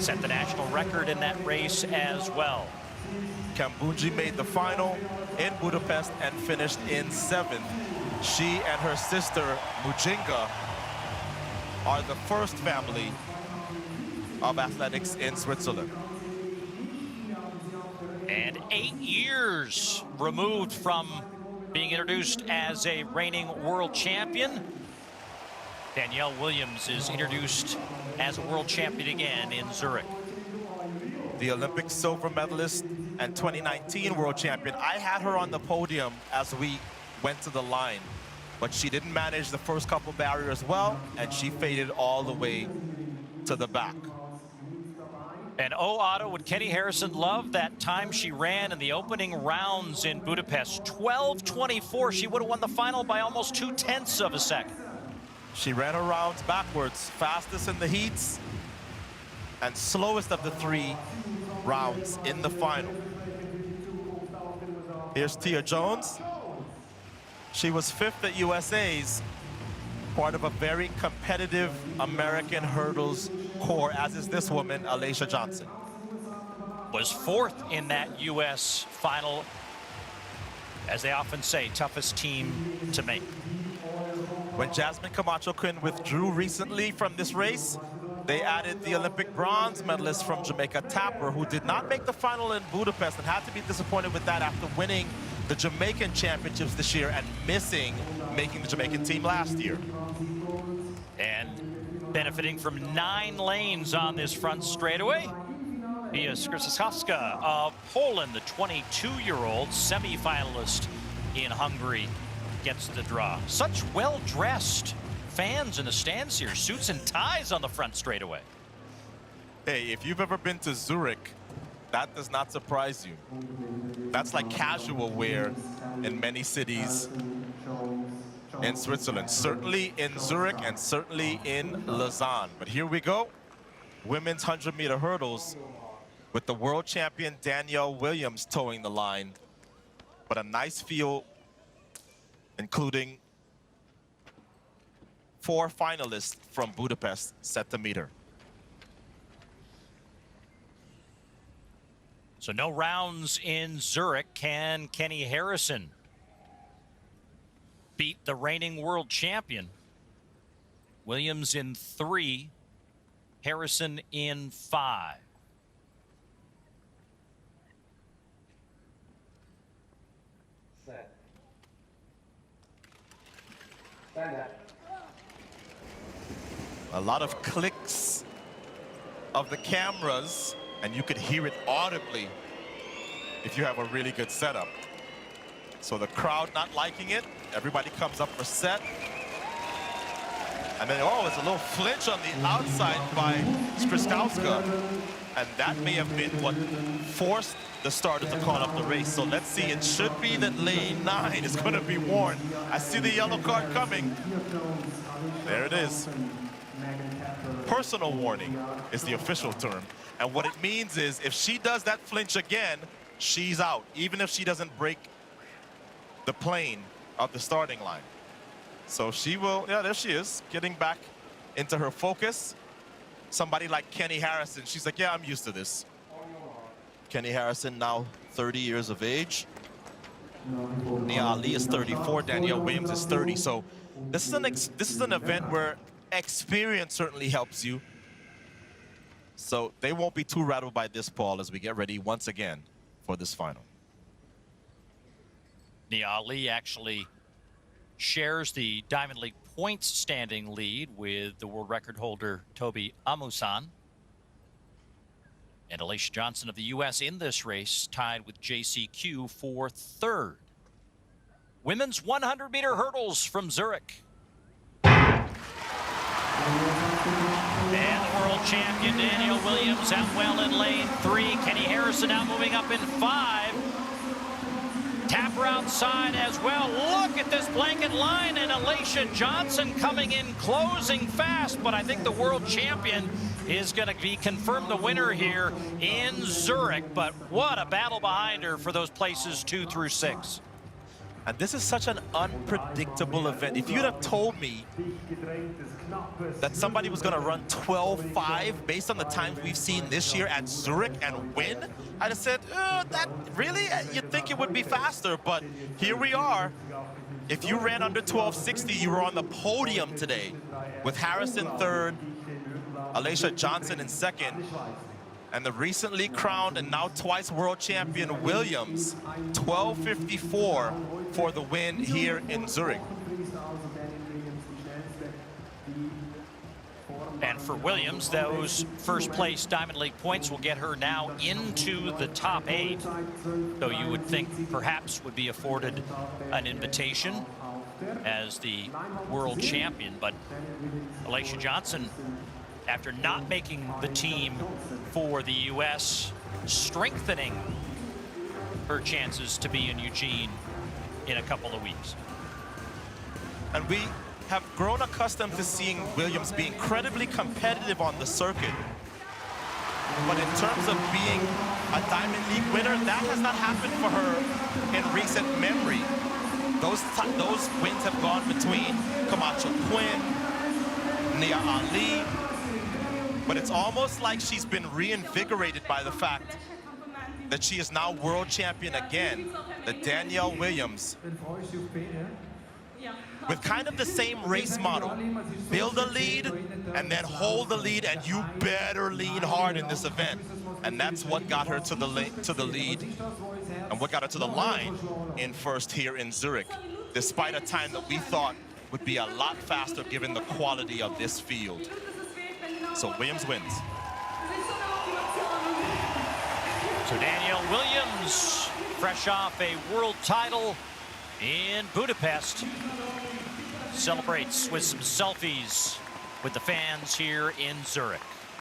set the national record in that race as well. KAMBUNDJI made the final in Budapest and finished in 7th. She and her sister, Mujinga, are the first family of athletics in Switzerland. And 8 years removed from being introduced as a reigning world champion, Danielle Williams is introduced as a world champion again in Zurich. The Olympic silver medalist and 2019 world champion. I had her on the podium as we went to the line, but she didn't manage the first couple barriers well, and she faded all the way to the back. And oh, Otto, would Kenny Harrison love that time she ran in the opening rounds in Budapest? 12:24. She would have won the final by almost 0.2 of a second. She ran her rounds backwards, fastest in the heats and slowest of the 3 rounds in the final. Here's Tia Jones. She was 5th at USA's, part of a very competitive American hurdles core, as is this woman, Alaysha Johnson. Was 4th in that US final. As they often say, toughest team to make. When Jasmine Camacho-Quinn withdrew recently from this race, they added the Olympic bronze medalist from Jamaica, Tapper, who did not make the final in Budapest and had to be disappointed with that after winning the Jamaican championships this year and making the Jamaican team last year. And benefiting from 9 lanes on this front straightaway, Pia SKRZYSZOWSKA of Poland, the 22-year-old semi-finalist in Hungary, gets the draw. Such well-dressed fans in the stands here, suits and ties on the front straightaway. Hey, if you've ever been to Zurich, that does not surprise you. That's like casual wear in many cities in Switzerland, certainly in Zurich and certainly in Lausanne. But here we go, women's 100-meter hurdles with the world champion Danielle Williams towing the line. But a nice field, including 4 finalists from Budapest set to meet her. So no rounds in Zurich. Can Kenny Harrison beat the reigning world champion? Williams in 3, Harrison in 5. Set. Stand up. A lot of clicks of the cameras, and you could hear it audibly if you have a really good setup. So the crowd not liking it, everybody comes up for set. And then, oh, it's a little flinch on the outside by SKRZYSZOWSKA. And that may have been what forced the starter to call up the race. So let's see, it should be that lane 9 is gonna be warned. I see the yellow card coming. There it is. Personal warning is the official term. And what it means is if she does that flinch again, she's out, even if she doesn't break the plane of the starting line. So she will, yeah, there she is, getting back into her focus. Somebody like Kenny Harrison, she's like, yeah, I'm used to this. Kenny Harrison, now 30 years of age. Nia Ali is 34, Danielle Williams is 30. So this is an event where experience certainly helps you. So they won't be too rattled by this, Paul, as we get ready once again for this final. Nia Ali actually shares the Diamond League points standing lead with the world record holder Toby Amusan. And Alaysha Johnson of the US in this race tied with JCQ for 3rd. Women's 100-meter hurdles from Zurich. And the world champion Danielle Williams out well in lane 3. Kenny Harrison now moving up in 5. Tapper outside as well. Look at this blanket line, and Alaysha Johnson coming in closing fast, but I think the world champion is going to be confirmed the winner here in Zurich. But what a battle behind her for those places 2 through 6. And this is such an unpredictable event. If you'd have told me that somebody was going to run 12.5 based on the times we've seen this year at Zurich and win, I'd have said, that really? You'd think it would be faster, but here we are. If you ran under 12.60, you were on the podium today with Harrison third, Alaysha Johnson in second, and the recently crowned and now twice world champion Williams, 12.54 for the win here in Zurich. And for Williams, those first place Diamond League points will get her now into the top 8. So you would think perhaps would be afforded an invitation as the world champion. But Alaysha Johnson, after not making the team for the U.S., strengthening her chances to be in Eugene in a couple of weeks. And we have grown accustomed to seeing Williams be incredibly competitive on the circuit. But in terms of being a Diamond League winner, that has not happened for her in recent memory. Those wins have gone between Camacho Quinn, Nia Ali, but it's almost like she's been reinvigorated by the fact that she is now world champion again, the Danielle Williams, with kind of the same race model. Build a lead and then hold the lead, and you better lean hard in this event. And that's what got her to the lead and what got her to the line in first here in Zurich, despite a time that we thought would be a lot faster given the quality of this field. So Williams wins. So Danielle Williams, fresh off a world title in Budapest, celebrates with some selfies with the fans here in Zurich.